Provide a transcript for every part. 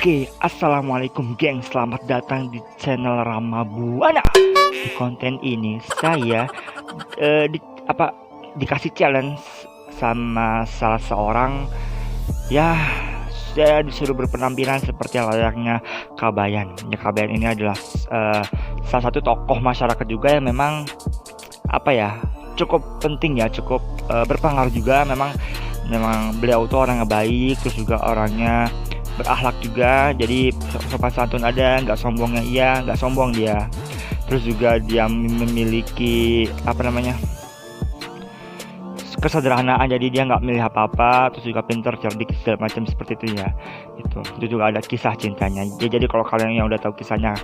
Oke, assalamualaikum geng. Selamat datang di channel Rama Buana. Di konten ini saya eh, di, dikasih challenge sama salah seorang. Ya, saya disuruh berpenampilan seperti layaknya Kabayan. Ya, Kabayan ini adalah salah satu tokoh masyarakat juga yang memang cukup penting ya, cukup berpengaruh juga. Memang beliau tuh orang yang baik, terus juga orangnya berakhlak juga, jadi sopan santun ada, nggak sombongnya iya, nggak sombong dia. Terus juga dia memiliki kesederhanaan, jadi dia nggak milih apa-apa, terus juga pintar, cerdik, segala macam seperti itu ya. Itu juga ada kisah cintanya ya, jadi kalau kalian yang udah tahu kisahnya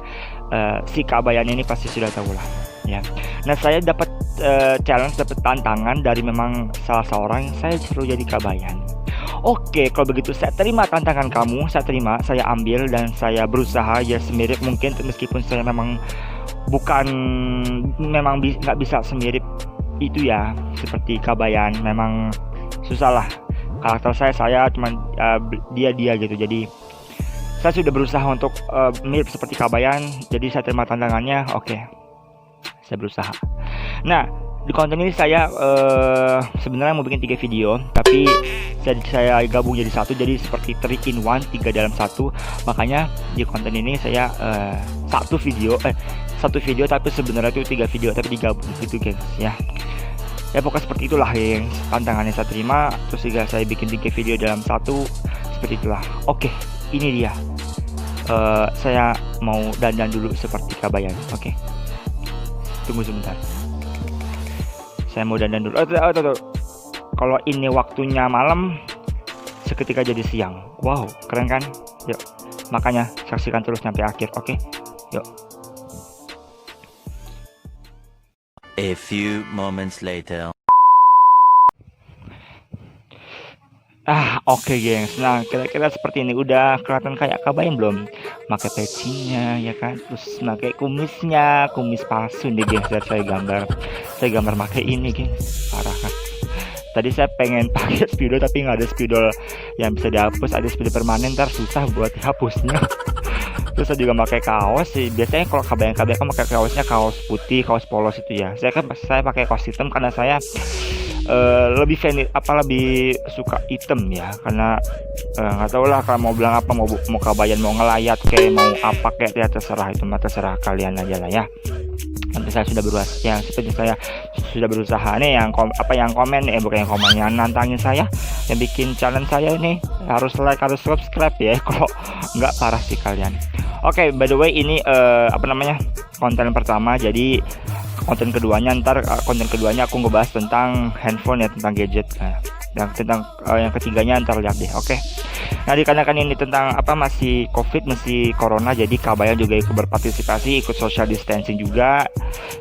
si Kabayan ini pasti sudah tahu lah ya. Nah, saya dapat challenge, dapat tantangan dari memang salah seorang yang saya suruh jadi Kabayan. Oke, kalau begitu saya terima tantangan kamu, saya ambil dan saya berusaha ya semirip mungkin, meskipun saya memang nggak bisa semirip itu ya seperti Kabayan. Memang susah lah, karakter saya cuman dia gitu. Jadi saya sudah berusaha untuk mirip seperti Kabayan, jadi saya terima tantangannya. Oke, saya berusaha. Nah, di konten ini saya sebenarnya mau bikin 3 video, tapi saya gabung jadi satu, jadi seperti 3 in 1, 3 dalam 1. Makanya di konten ini saya satu video tapi sebenarnya itu 3 video tapi digabung gitu guys ya. Ya pokoknya seperti itulah yang tantangannya saya terima, terus juga saya bikin 3 video dalam satu, seperti itulah. Oke, ini dia. Saya mau dandan dulu seperti Kabayan. Oke, tunggu sebentar. Saya mau dandan dulu. Kalau ini waktunya malam, seketika jadi siang. Wow, keren kan? Yuk, makanya saksikan terus sampai akhir. Oke, yuk. A few moments later. Oke gengs. Nah, kira-kira seperti ini. Udah kelihatan kayak Kabayan belum? Pakai pecinya ya kan, terus pakai kumis palsu nih gengs. Saya gambar pakai ini gengs, parah kan. Tadi saya pengen pakai spidol tapi nggak ada spidol yang bisa dihapus, ada spidol permanen, ntar susah buat dihapusnya. Terus saya juga pakai kaos sih. Biasanya kalau Kabayan kan pakai kaosnya kaos putih, kaos polos itu ya. Saya pakai kaos hitam karena saya lebih suka hitam ya, karena nggak tahu lah, kalau mau bilang apa, mau Kabayan, mau ngelayat kayak mau apa kayak ya terserah, itu mah terserah kalian aja lah ya. Nanti saya sudah berusaha nih, yang komen bukan yang komen, yang nantangin saya, yang bikin challenge saya ini harus like, harus subscribe ya. Kalau nggak parah sih kalian. Oke, by the way ini konten pertama, jadi konten keduanya aku ngebahas tentang handphone ya, tentang gadget. Nah, yang ketiganya ntar lihat deh. Oke. Nah, dikarenakan ini tentang masih corona, jadi Kabayan juga ikut berpartisipasi, ikut social distancing juga.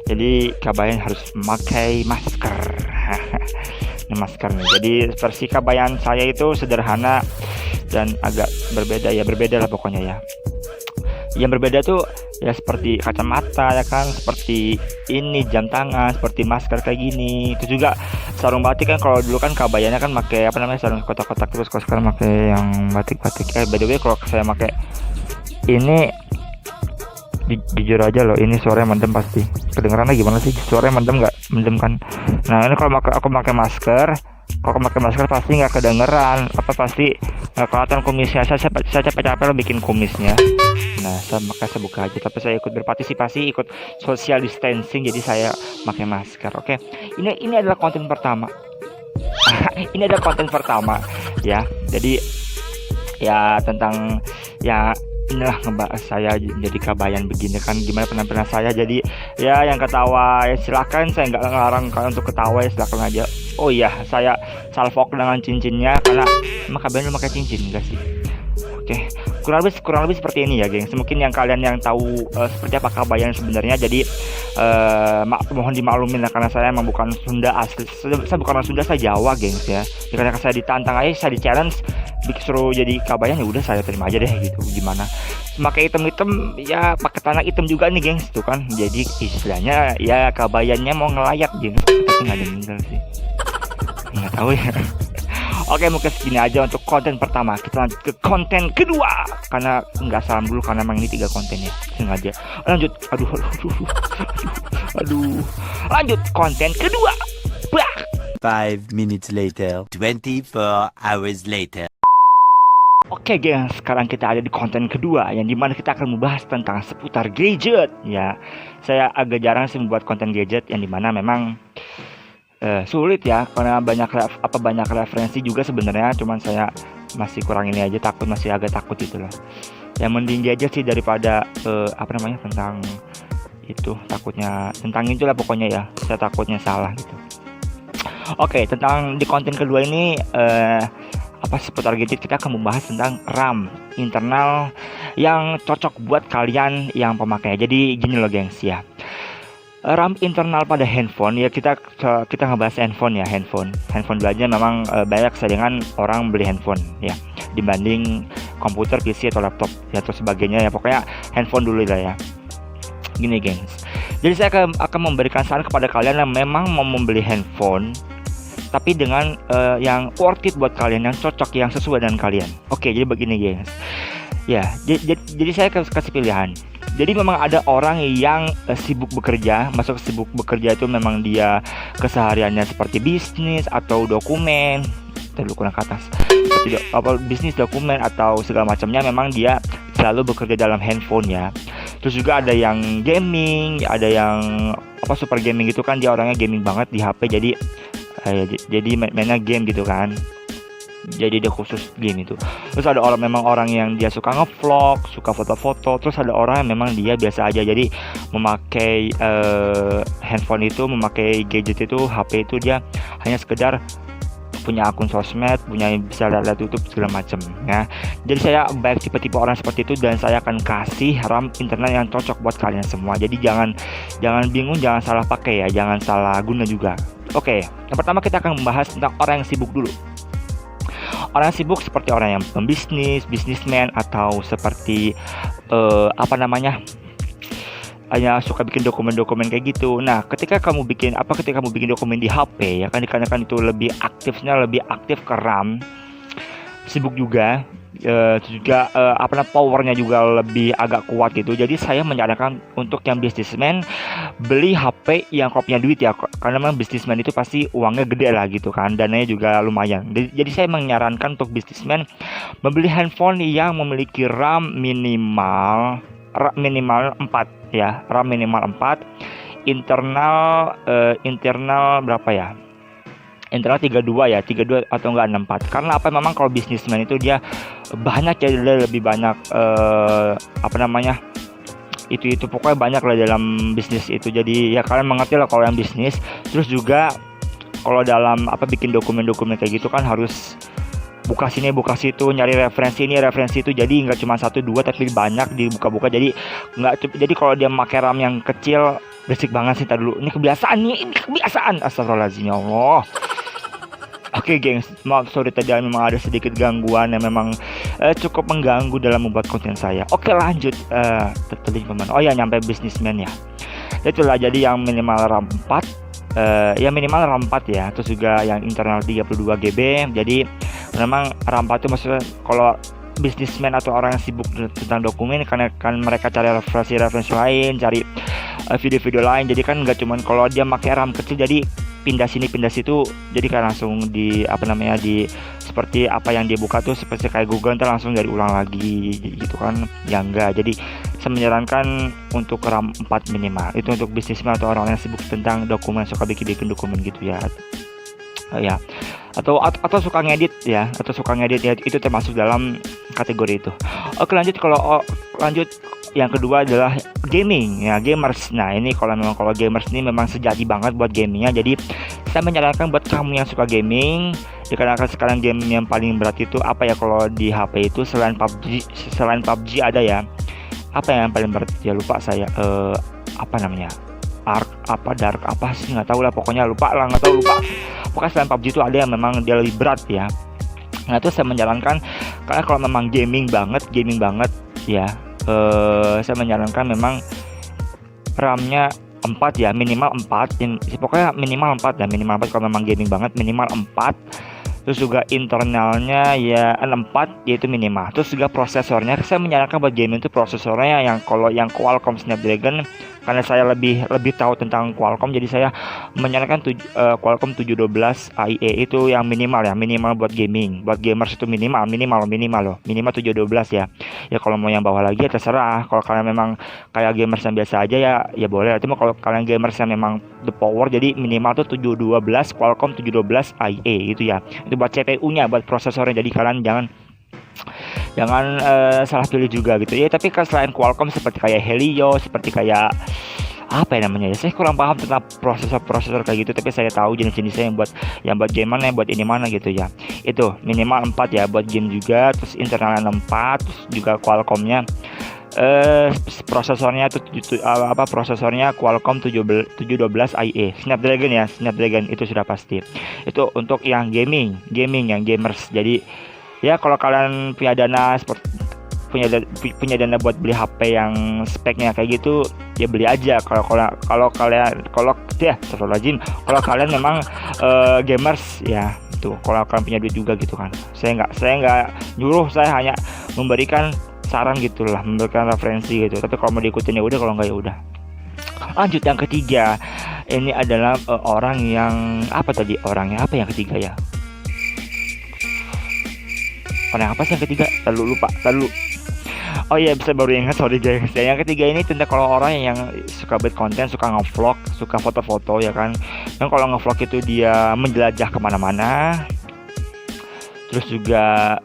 Jadi Kabayan harus memakai masker. Ini masker nih. Jadi versi Kabayan saya itu sederhana dan agak berbeda lah pokoknya ya. Yang berbeda tuh ya seperti kacamata ya kan, seperti ini jam tangan, seperti masker kayak gini. Itu juga sarung batik kan, kalau dulu kan Kabayannya kan pakai sarung kotak-kotak, terus kalau sekarang pakai yang batik-batik. By the way, kalau saya pakai ini jujur aja loh, ini suaranya mendem pasti. Kedengerannya gimana sih? Suaranya mendem nggak? Mendem kan. Nah, ini kalau aku pakai masker, pasti nggak kedengeran, pasti nggak kelihatan kumisnya. Saya capek-capek lo bikin kumisnya. Nah, saya buka aja, tapi saya ikut berpartisipasi, ikut social distancing, jadi saya pakai masker. Oke, ini adalah konten pertama. Ini adalah konten pertama ya. Jadi ya tentang ya inilah ngebahas saya jadi Kabayan begini kan, gimana penampilan saya. Jadi ya yang ketawa ya silakan, saya nggak ngelarang kalian untuk ketawa ya, silakan aja. Oh iya, saya salvok dengan cincinnya, karena emang Kabayan lu pakai cincin enggak sih? Oke, kurang lebih seperti ini ya gengs. Mungkin yang kalian yang tahu seperti apa Kabayan sebenarnya, jadi mohon dimaklumin lah, karena saya emang bukan Sunda asli. Saya bukan orang Sunda, saya Jawa gengs ya. Karena saya ditantang aja, saya di challenge disuruh jadi Kabayan, ya udah saya terima aja deh gitu. Gimana pakai hitam ya, pakai tanah hitam juga nih gengs tuh kan. Jadi istilahnya ya Kabayannya mau ngelayat gengs, tapi nggak ada meninggal sih, nggak tahu ya. Oke, mungkin segini aja untuk konten pertama. Kita lanjut ke konten kedua. Karena nggak salam dulu karena memang ini 3 konten ya. Sengaja. Lanjut. Aduh. Lanjut konten kedua. Bah. 5 minutes later. 24 hours later. Oke gengs, sekarang kita ada di konten kedua yang dimana kita akan membahas tentang seputar gadget ya. Saya agak jarang sih membuat konten gadget yang dimana memang sulit ya karena banyak referensi juga sebenarnya, cuman saya masih kurang ini aja, masih agak takut gitu loh. Yang mending gadget sih daripada tentang itu, takutnya tentang itulah pokoknya ya, saya takutnya salah gitu. Oke, tentang di konten kedua ini seputar gadget kita akan membahas tentang RAM internal yang cocok buat kalian yang pemakainya. Jadi gini loh gengs ya, RAM internal pada handphone ya, kita ngebahas handphone ya, handphone dulu aja. Memang banyak saingan orang beli handphone ya dibanding komputer, PC atau laptop ya atau sebagainya ya, pokoknya handphone dulu lah ya. Gini gengs, jadi saya akan memberikan saran kepada kalian yang memang mau membeli handphone tapi dengan yang worth it buat kalian, yang cocok, yang sesuai dengan kalian. Oke, jadi begini gengs ya, jadi saya kasih pilihan. Jadi memang ada orang yang sibuk bekerja. Masuk sibuk bekerja itu memang dia kesehariannya seperti bisnis atau dokumen, kurang ke atas, bisnis, dokumen atau segala macamnya, memang dia selalu bekerja dalam handphone ya. Terus juga ada yang gaming, ada yang super gaming gitu kan, dia orangnya gaming banget di HP, jadi mainnya game gitu kan, jadi dia khusus game itu. Terus ada memang orang yang dia suka ngevlog, suka foto-foto. Terus ada orang yang memang dia biasa aja, jadi memakai handphone itu, memakai gadget itu, HP itu, dia hanya sekedar punya akun sosmed, bisa lihat YouTube segala macam ya. Jadi saya baik tipe-tipe orang seperti itu, dan saya akan kasih RAM internal yang cocok buat kalian semua. Jadi jangan bingung, jangan salah pakai ya, jangan salah guna juga. Oke, yang pertama kita akan membahas tentang orang yang sibuk dulu. Orang yang sibuk seperti orang yang pembisnis, bisnismen, atau seperti hanya suka bikin dokumen-dokumen kayak gitu. Nah, ketika kamu bikin dokumen di HP ya kan, dikarenakan itu lebih aktif ke RAM, sibuk juga, powernya juga lebih agak kuat gitu. Jadi saya menyarankan untuk yang bisnismen beli HP yang kalau punya duit ya, karena memang bisnismen itu pasti uangnya gede lah gitu kan, dananya juga lumayan. Jadi saya menyarankan untuk bisnismen membeli handphone yang memiliki RAM minimal 4 ya, RAM minimal 4, internal berapa ya? Internal 32 ya, 32 atau enggak 64. Karena memang kalau bisnismen itu dia banyak ya, dia lebih banyak itu pokoknya banyak lah dalam bisnis itu. Jadi ya kalian mengerti lah kalau yang bisnis. Terus juga kalau dalam bikin dokumen-dokumen kayak gitu kan harus buka sini buka situ, nyari referensi ini referensi itu. Jadi nggak cuma 1-2 tapi banyak dibuka-buka. Jadi kalau dia pakai RAM yang kecil, berisik banget sih. Dulu ini kebiasaan astagfirullahaladzim ya Allah. Oke gengs, maaf sorry tadi memang ada sedikit gangguan yang memang cukup mengganggu dalam membuat konten saya. Oke lanjut, nyampe bisnismen ya. Itulah, jadi yang minimal RAM 4, minimal RAM 4 ya. Terus juga yang internal 32 GB. Jadi memang RAM 4 itu maksudnya kalau bisnismen atau orang yang sibuk tentang dokumen, karena kan mereka cari referensi lain, cari video-video lain. Jadi kan nggak cuman kalau dia pakai RAM kecil jadi pindah sini pindah situ, jadi kan langsung di seperti apa yang dia buka tuh seperti kayak Google, ntar langsung dari ulang lagi gitu kan ya. Enggak, jadi saya menyarankan untuk RAM 4 minimal. Itu untuk bisnismen atau orang yang sibuk tentang dokumen, suka bikin dokumen gitu ya. Ya, atau suka ngedit ya, itu termasuk dalam kategori itu. Oke lanjut, lanjut yang kedua adalah gaming ya, gamers. Nah ini kalau gamers ini memang sejati banget buat gamingnya. Jadi saya menyarankan buat kamu yang suka gaming, dikarenakan sekarang game yang paling berat itu kalau di HP itu selain PUBG ada ya, yang paling berat ya, lupa saya Dark sih nggak tahu lah, pokoknya lupa. Pokoknya selain PUBG itu ada yang memang dia lebih berat ya. Nah itu saya menyarankan, karena kalau memang gaming banget ya, saya menyarankan memang RAM-nya 4 ya, minimal 4. Pokoknya minimal 4 ya, minimal 4 kalau memang gaming banget, minimal 4. Terus juga internalnya ya 64 yaitu minimal. Terus juga prosesornya saya menyarankan buat gaming itu prosesornya yang kalau yang Qualcomm Snapdragon, karena saya lebih tahu tentang Qualcomm, jadi saya menyarankan Qualcomm 712 AIE itu yang minimal ya, minimal buat gaming. Buat gamers itu minimal loh. Minimal 712 ya. Ya kalau mau yang bawah lagi ya terserah. Kalau kalian memang kayak gamers yang biasa aja ya boleh. Tapi kalau kalian gamers yang memang the power, jadi minimal tuh 712 Qualcomm 712 AIE gitu ya. Itu buat CPU-nya, buat prosesornya. Jadi kalian jangan salah pilih juga gitu ya. Tapi kan selain Qualcomm seperti kayak Helio, seperti kayak apa ya namanya ya, saya kurang paham tentang prosesor kayak gitu, tapi saya tahu jenis-jenisnya yang buat game mana, yang buat ini mana gitu ya. Itu minimal 4 ya buat game juga. Terus internalnya 4, terus juga Qualcomm-nya prosesornya prosesornya Qualcomm 712 IE Snapdragon ya, Snapdragon itu sudah pasti. Itu untuk yang gaming yang gamers. Jadi ya kalau kalian punya dana punya dana buat beli HP yang speknya kayak gitu ya beli aja. Kalau kalian memang gamers ya tuh, kalau kalian punya duit juga gitu kan. Saya nggak nyuruh, saya hanya memberikan saran gitulah, memberikan referensi gitu. Tapi kalau mau diikutin ya udah, kalau nggak ya udah. Lanjut yang ketiga, ini adalah orang yang yang ketiga ya. Orang apa sih yang ketiga? Lupa. Oh iya, bisa baru ingat, sorry guys. Yang ketiga ini tentang kalau orang yang suka buat konten, suka ngevlog, suka foto-foto ya kan. Dan kalau ngevlog itu dia menjelajah kemana-mana. Terus juga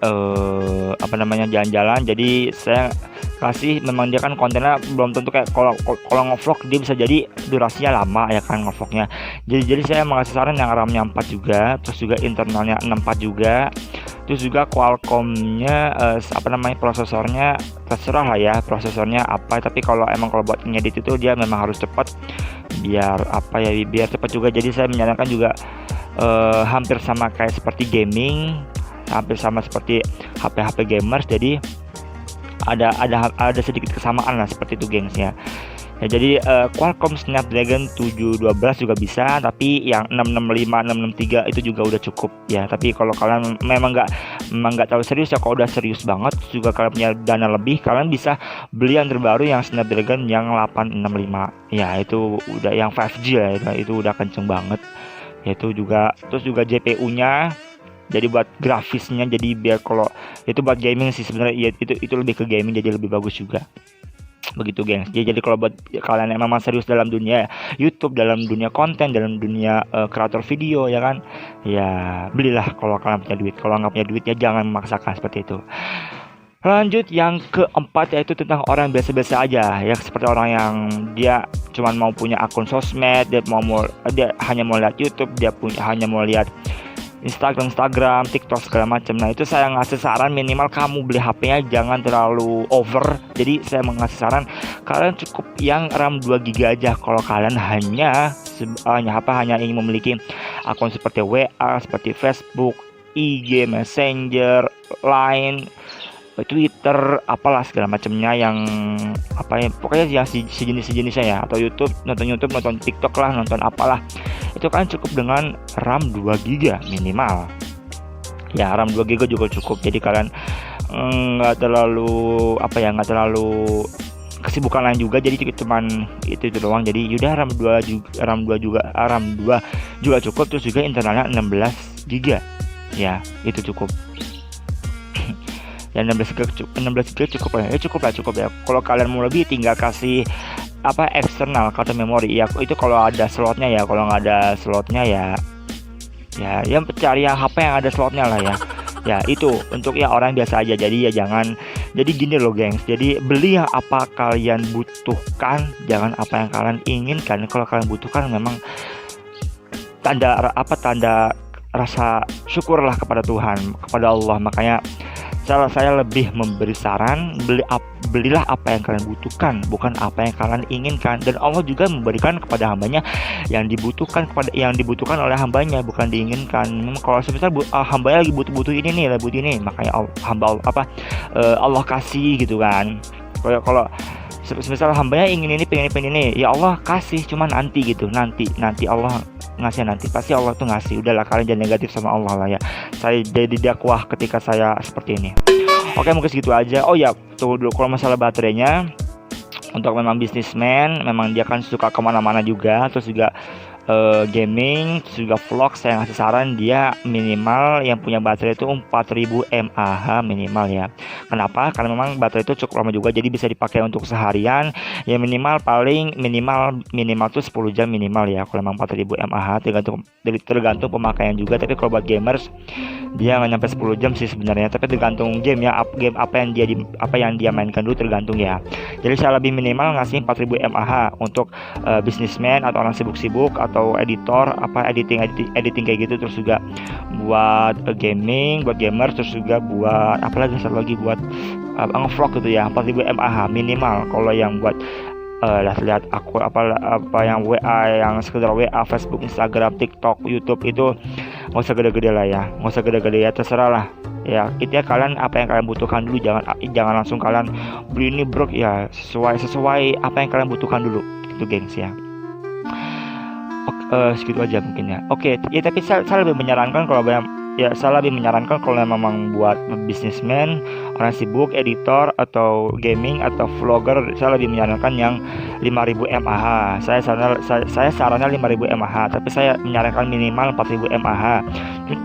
jalan-jalan. Jadi saya kasih, memang dia kan kontennya belum tentu kayak kalau ngevlog dia bisa jadi durasinya lama ya kan ngevlognya. Jadi saya mengasih saran yang RAM-nya 4 juga, terus juga internalnya 64 juga. Terus juga Qualcomm-nya prosesornya terserah lah ya prosesornya apa, tapi kalau buat ngedit itu dia memang harus cepat biar cepat juga. Jadi saya menyarankan juga hampir sama kayak seperti gaming, hampir sama seperti HP gamers. Jadi ada sedikit kesamaan lah seperti itu gengs ya. Ya, jadi Qualcomm Snapdragon 712 juga bisa, tapi yang 665, 663 itu juga udah cukup ya. Tapi kalau kalian memang nggak terlalu serius ya, kalau udah serius banget juga kalian punya dana lebih, kalian bisa beli yang terbaru yang Snapdragon yang 865 ya. Itu udah yang 5G ya, itu udah kenceng banget ya. Itu juga, terus juga GPU-nya jadi buat grafisnya, jadi biar kalau itu buat gaming sih sebenarnya ya, itu lebih ke gaming, jadi lebih bagus juga. Begitu gengs. Jadi kalau buat kalian yang memang serius dalam dunia YouTube, dalam dunia konten, dalam dunia kreator video ya kan, ya belilah kalau kalian punya duit. Kalau nggak punya duit ya jangan memaksakan seperti itu. Lanjut yang keempat, yaitu tentang orang biasa-biasa aja ya, seperti orang yang dia cuman mau punya akun sosmed, dia hanya mau lihat YouTube, hanya mau lihat Instagram, TikTok segala macam. Nah itu saya ngasih saran minimal kamu beli HP-nya jangan terlalu over. Jadi saya mengasih saran kalian cukup yang RAM 2GB aja. Kalau kalian hanya ingin memiliki akun seperti WA, seperti Facebook, IG, Messenger, Line, Twitter, apalah segala macamnya yang pokoknya yang sejenisnya ya, atau nonton TikTok lah, nonton apalah, itu kan cukup dengan RAM 2GB minimal ya. RAM 2GB juga cukup. Jadi kalian nggak terlalu kesibukan lain juga, jadi cuman itu doang. Jadi yaudah RAM 2 juga cukup. Terus juga internalnya 16GB ya, itu cukup. Dan 16 GB cukup ya. Kalau kalian mau lebih tinggal kasih eksternal kartu memori ya, itu kalau ada slotnya ya. Kalau nggak ada slotnya ya yang cari yang HP yang ada slotnya lah ya. Ya itu untuk ya orang biasa aja. Jadi ya jangan, jadi gini loh gengs, jadi beli yang apa kalian butuhkan, jangan apa yang kalian inginkan. Kalau kalian butuhkan memang tanda rasa syukurlah kepada Tuhan, kepada Allah. Makanya saya lebih memberi saran, belilah apa yang kalian butuhkan, bukan apa yang kalian inginkan. Dan Allah juga memberikan kepada hambanya yang dibutuhkan oleh hambanya, bukan diinginkan. Kalau semisal hambanya lagi butuh ini, makanya Allah kasih gitu kan. Kalau semisal hambanya ingin ini, pengen ini, ya Allah kasih, cuman nanti Allah ngasih nanti, pasti Allah tuh ngasih. Udahlah, kalian jangan negatif sama Allah lah ya. Saya jadi dakwah ketika saya seperti ini. Oke, mungkin segitu aja. Oh ya, tuh dulu kalau masalah baterainya, untuk memang bisnismen, memang dia kan suka kemana-mana juga, terus juga gaming, terus juga vlog. Saya ngasih saran dia minimal yang punya baterai itu 4000 mAh minimal ya. Kenapa? Karena memang baterai itu cukup lama juga, jadi bisa dipakai untuk seharian. Ya minimal paling minimal tuh 10 jam minimal ya. Kalau memang 4000 mAh tergantung pemakaian juga. Tapi kalau buat gamers dia nggak nyampe 10 jam sih sebenarnya. Tapi tergantung game ya, game apa yang dia mainkan dulu, tergantung ya. Jadi saya lebih minimal ngasih 4000 mAh untuk bisnismen atau orang sibuk-sibuk atau editor, editing kayak gitu. Terus juga buat gaming, buat gamer, terus juga buat apalagi satu lagi buat nge-vlog gitu ya. 4000 mAh minimal. Kalau yang buat lihat aku apa yang WA, yang sekedar WA, Facebook, Instagram, TikTok, YouTube, itu nggak usah gede-gede lah ya, nggak usah gede-gede ya, terserah lah ya. Itu ya, kalian apa yang kalian butuhkan dulu, jangan langsung kalian beli ini bro ya. Sesuai apa yang kalian butuhkan dulu gitu gengs ya. Segitu aja mungkin ya. Oke ya, tapi saya lebih menyarankan kalau memang buat bisnismen, orang sibuk, editor atau gaming atau vlogger, saya lebih menyarankan yang 5000 mAh. Saya sarannya 5000 mAh, tapi saya menyarankan minimal 4000 mAh.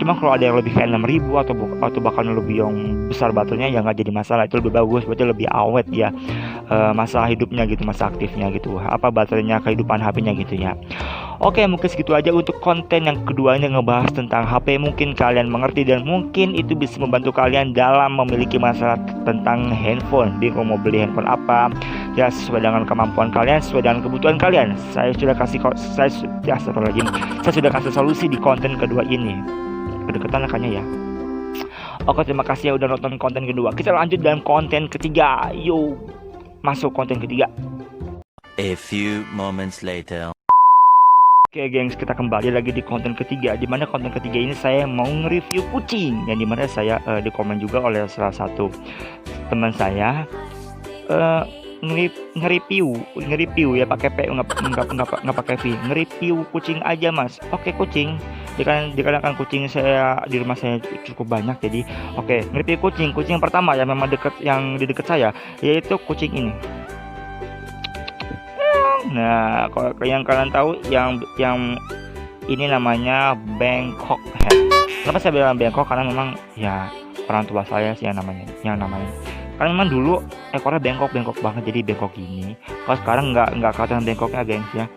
Cuma kalau ada yang lebih kayak 6000 atau bahkan lebih yang besar baterainya, ya nggak jadi masalah, itu lebih bagus, berarti lebih awet ya masa hidupnya gitu, masa aktifnya gitu, baterainya, kehidupan HP-nya gitu ya. Oke, mungkin segitu aja untuk konten yang kedua ini, ngebahas tentang HP. Mungkin kalian mengerti dan mungkin itu bisa membantu kalian dalam memiliki masalah tentang handphone. Bingung mau beli handphone apa ya, sesuai dengan kemampuan kalian, sesuai dengan kebutuhan kalian. Saya sudah kasih solusi di konten kedua ini. Kedekatan makanya ya. Oke, terima kasih ya udah nonton konten kedua. Kita lanjut dalam konten ketiga. Yuk, masuk konten ketiga. A few moments later. Oke gengs, kita kembali lagi di konten ketiga. Dimana konten ketiga ini saya mau nge-review kucing, yang dimana saya di komen juga oleh salah satu teman saya, nge-review ya, pakai P, nggak pakai V. Nge-review kucing aja mas. Oke, kucing dikarenakan kucing saya di rumah saya cukup banyak, jadi oke, nge-review kucing yang pertama ya, memang yang di dekat saya, yaitu kucing ini. Nah, kalau yang kalian tahu, yang ini namanya Bangkok Head. Kenapa saya bilang Bangkok? Karena memang ya orang tua saya sih yang namanya. Karena memang dulu ekornya bengkok banget, jadi bengkok gini. Kalau sekarang nggak kelihatan bengkoknya gengs ya.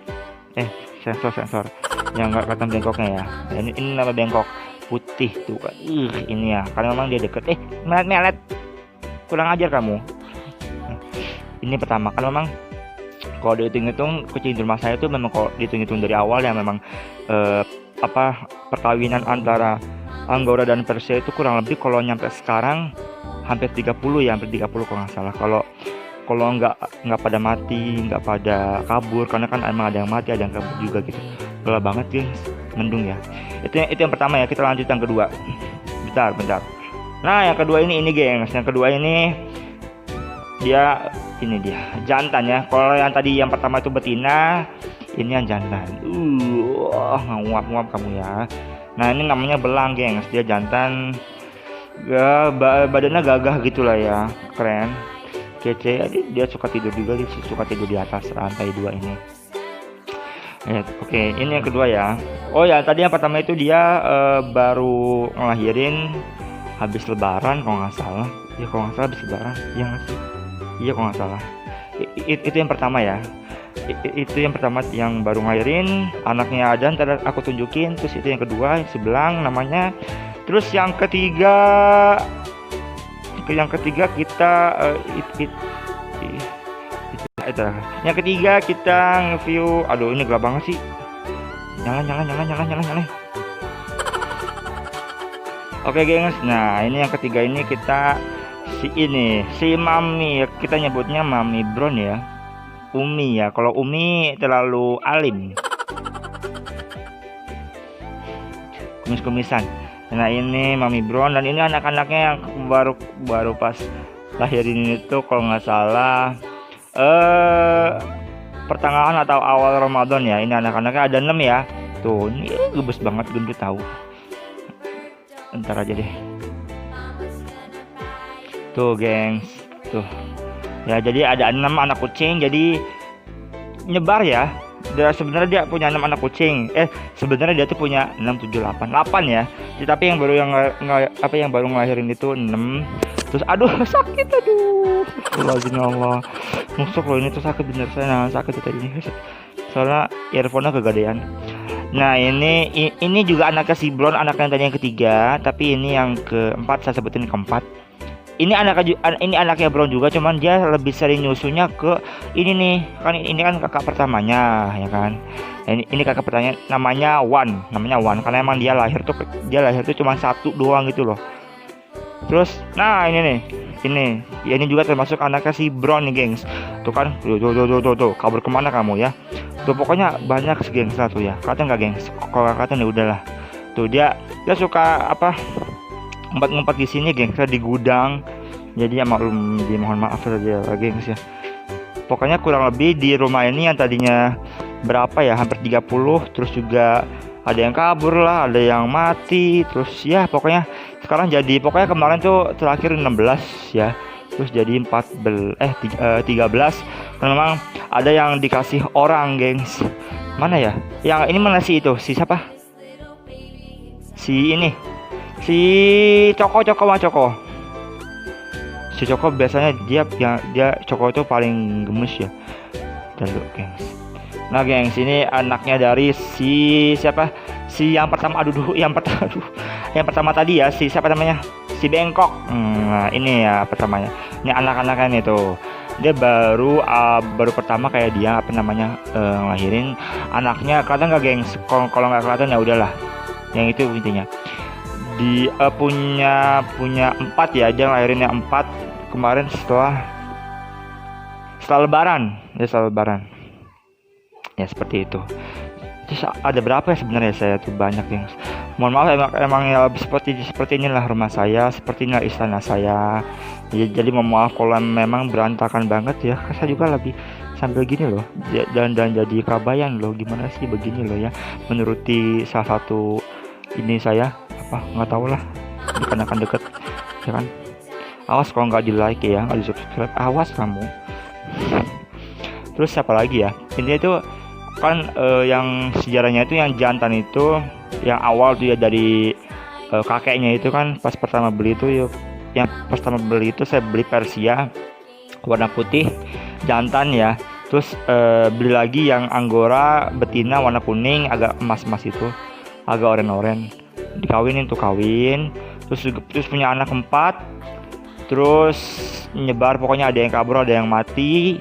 Sensor yang nggak kelihatan bengkoknya ya. Ini nama bengkok putih tuh kan. Ini ya, karena memang dia deket. Melet, kurang ajar kamu. Ini pertama, karena memang kalau dihitung-hitung kucing di rumah saya itu memang, kalau dihitung-hitung dari awal ya, memang perkawinan antara Angora dan Persia itu kurang lebih kalau nyampe sekarang hampir 30 ya, hampir 30 kalau nggak salah. Kalau nggak pada mati, nggak pada kabur, karena kan emang ada yang mati, ada yang kabur juga gitu. Gelap banget guys, mendung ya. Itu yang pertama ya. Kita lanjut yang kedua. Bentar. Nah, yang kedua ini gengs. Yang kedua ini dia jantan ya. Kalau yang tadi yang pertama itu betina, ini yang jantan. Nguap kamu ya. Nah, ini namanya belang gengs. Dia jantan, badannya gagah gitulah ya, keren, kece. Dia suka tidur juga, suka tidur di atas rantai 2 ini ya. Oke, ini yang kedua ya. Oh ya, tadi yang pertama itu dia baru ngelahirin habis lebaran kalau nggak salah ya. Habis lebaran ya nggak sih? Iya kalau nggak salah. Itu yang pertama ya. Itu yang pertama, yang baru ngelahirin, anaknya ada, ntar aku tunjukin. Terus itu yang kedua, sebelang namanya. Terus yang ketiga kita yang ketiga kita nge-view. Aduh, ini gelap banget sih. Nyala. Oke gengs, nah ini yang ketiga ini kita si Mami, kita nyebutnya Mami Brown ya. Umi ya, kalau Umi terlalu alim, kumis-kumisan. Nah, ini Mami Brown, dan ini anak-anaknya yang baru pas lahirin itu kalau nggak salah pertengahan atau awal Ramadan ya. Ini anak-anaknya ada 6 ya. Tuh, ini gemes banget, gendut tahu. Ntar aja deh. Tuh, gengs. Tuh. Ya, jadi ada 6 anak kucing, jadi nyebar ya. Sebenarnya dia punya 6 anak kucing. Sebenarnya dia tuh punya 6 7 8 ya. Tapi yang baru yang baru ngelahirin itu 6. Terus aduh sakit, aduh. Astagfirullahaladzim, ya Allah. Nusuk loh, ini tuh sakit bener, saya sakit tuh tadi nih. Soalnya earphone-nya kegadean. Nah, ini juga anaknya si Blon, anaknya tadi yang ketiga, tapi ini yang keempat, saya sebutin keempat. Ini anaknya Brown juga, cuman dia lebih sering nyusunya ke ini nih. Kan ini kan kakak pertamanya, ya kan. Ini kakak pertamanya namanya Wan karena emang dia lahir tuh cuma satu doang gitu loh. Terus nah ini ya, ini juga termasuk anaknya si Brown nih, gengs. Tuh kan, tuh kabur kemana kamu ya. Tuh pokoknya banyak sih, gengs, lah tuh ya. Kata nggak, gengs? Kalau kata nih udahlah. Tuh dia suka ngumpet-ngumpet di sini, gengs, di gudang. Jadi ya mohon maaf saja, gengs ya. Pokoknya kurang lebih di rumah ini yang tadinya berapa ya, hampir 30, terus juga ada yang kabur lah, ada yang mati, terus ya pokoknya sekarang jadi, pokoknya kemarin tuh terakhir 16 ya, terus jadi 13. Dan memang ada yang dikasih orang, gengs. Mana ya? Yang ini mana sih itu? Si siapa? Si ini. Si Coko. Si Coko biasanya dia Coko itu paling gemes ya. Dan lu, gengs. Nah, gengs, ini anaknya dari si siapa? Si yang pertama, yang pertama tadi ya, si siapa namanya? Si Bengkok. Nah, ini ya pertamanya. Ini anak-anaknya nih tuh. Dia baru pertama kayak dia ngelahirin anaknya. Kelihatan nggak, gengs? Kalau nggak kelihatan ya udahlah. Yang itu intinya. Di punya 4 ya, dia ngelahirinnya 4 kemarin setelah lebaran ya, seperti itu. Terus ada berapa ya sebenarnya, saya tuh banyak, gengs. Mohon maaf, emang ya seperti inilah rumah saya, seperti inilah istana saya ya, jadi mohon maaf kalau memang berantakan banget ya. Saya juga lagi sambil gini loh, dan jadi kabayan loh, gimana sih begini loh ya, menuruti salah satu ini saya nggak tahu lah, dikarenakan deket ya kan. Awas kalau nggak di like ya, nggak di subscribe, awas kamu. Terus siapa lagi ya, ini itu kan yang sejarahnya itu yang jantan itu yang awal tuh ya, dari kakeknya itu kan pas pertama beli itu ya, yang pertama beli itu saya beli Persia warna putih jantan ya. Terus beli lagi yang Angora betina warna kuning agak emas-emas itu, agak oren-oren, dikawinin tuh, kawin. Terus punya anak 4, terus nyebar, pokoknya ada yang kabur, ada yang mati.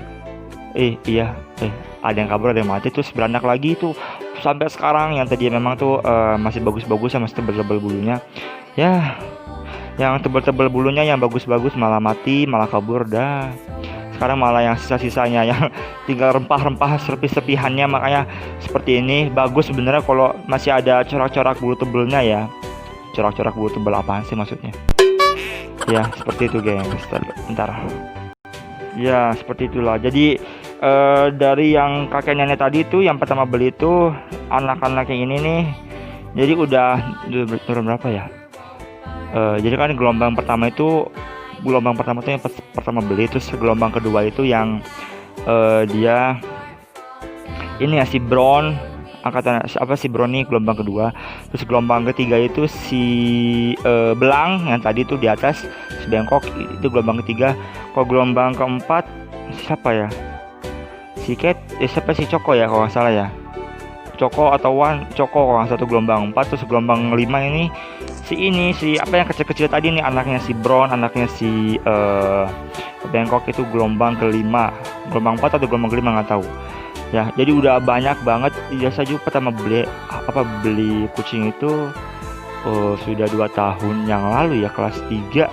Ada yang kabur, ada yang mati, terus beranak lagi tuh sampai sekarang. Yang tadi memang tuh masih bagus-bagus, masih tebel-tebel bulunya ya, yang tebel-tebel bulunya yang bagus-bagus malah mati, malah kabur dah. Sekarang malah yang sisa-sisanya yang tinggal rempah-rempah serpih-serpihannya. Makanya seperti ini bagus sebenarnya kalau masih ada corak-corak bulu tebelnya ya. Corak-corak bulu tebel apaan sih maksudnya ya, seperti itu, gengs. Bentar ya, seperti itulah. Jadi dari yang kakek nenek tadi itu yang pertama beli itu anak-anaknya ini nih, jadi udah turun berapa ya. Jadi kan gelombang pertama tuh yang pertama beli, terus gelombang kedua itu yang dia ini ya, si Brown, angkatan si Brown nih gelombang kedua. Terus gelombang ketiga itu si Belang yang tadi tuh di atas, si Bengkok itu gelombang ketiga. Kalau gelombang keempat siapa ya, si Coko ya kalau nggak salah ya, Coko atau Coko kalau nggak, satu gelombang 4. Terus gelombang 5 ini si apa yang kecil-kecil tadi nih, anaknya si Brown, anaknya si Bengkok itu gelombang kelima, gelombang 4 atau gelombang kelima nggak tahu ya. Jadi udah banyak banget ya. Saya juga pertama beli kucing itu sudah 2 tahun yang lalu ya, kelas 3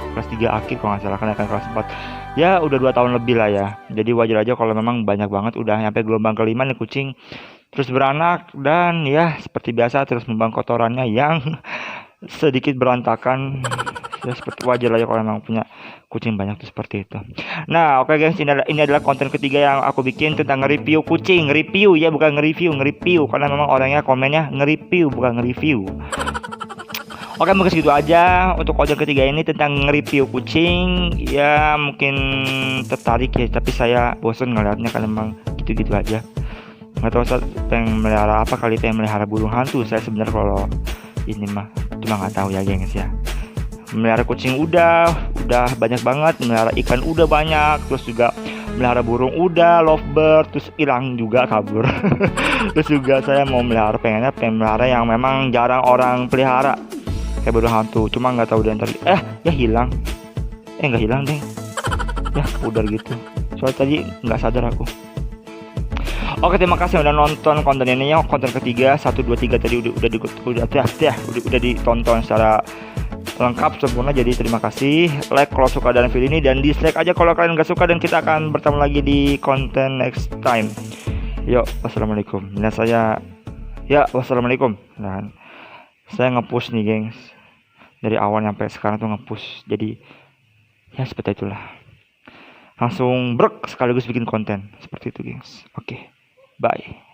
akhir kalau nggak salah, karena kan kelas 4 ya, udah 2 tahun lebih lah ya. Jadi wajar aja kalau memang banyak banget, udah sampai gelombang kelima nih kucing terus beranak. Dan ya seperti biasa terus membuang kotorannya yang sedikit berantakan Ya seperti wajar lah ya kalau emang punya kucing banyak tuh seperti itu. Nah, oke gengs, ini adalah konten ketiga yang aku bikin tentang nge-review kucing. Review ya, bukan nge-review, nge-review karena memang orangnya komennya nge-review bukan nge-review. Oke, mungkin segitu aja untuk konten ketiga ini tentang nge-review kucing. Ya mungkin tertarik ya, tapi saya bosan ngeliatnya kan emang gitu-gitu aja. Nggak tahu saya pengen melihara apa, kali pengen melihara burung hantu. Saya sebenarnya kalau ini mah cuma nggak tahu ya gengs ya. Melihara kucing udah banyak banget, melihara ikan udah banyak, terus juga melihara burung udah, lovebird, terus hilang juga kabur. Terus juga saya mau melihara, pengen melihara yang memang jarang orang pelihara kayak burung hantu, cuma nggak tahu dia ntar ya hilang, nggak hilang deh, ya pudar gitu. Soalnya tadi nggak sadar aku. Oke, terima kasih udah nonton konten ini ya, konten ketiga 1 2 3 tadi udah ditonton secara lengkap sempurna. Jadi terima kasih, like kalau suka dengan video ini dan dislike aja kalau kalian nggak suka, dan kita akan bertemu lagi di konten next time. Yuk, wassalamualaikum. Dan wassalamualaikum. Dan saya nge-push nih gengs, dari awal sampai sekarang tuh nge-push, jadi ya seperti itulah, langsung brek sekaligus bikin konten seperti itu gengs. Oke, bye.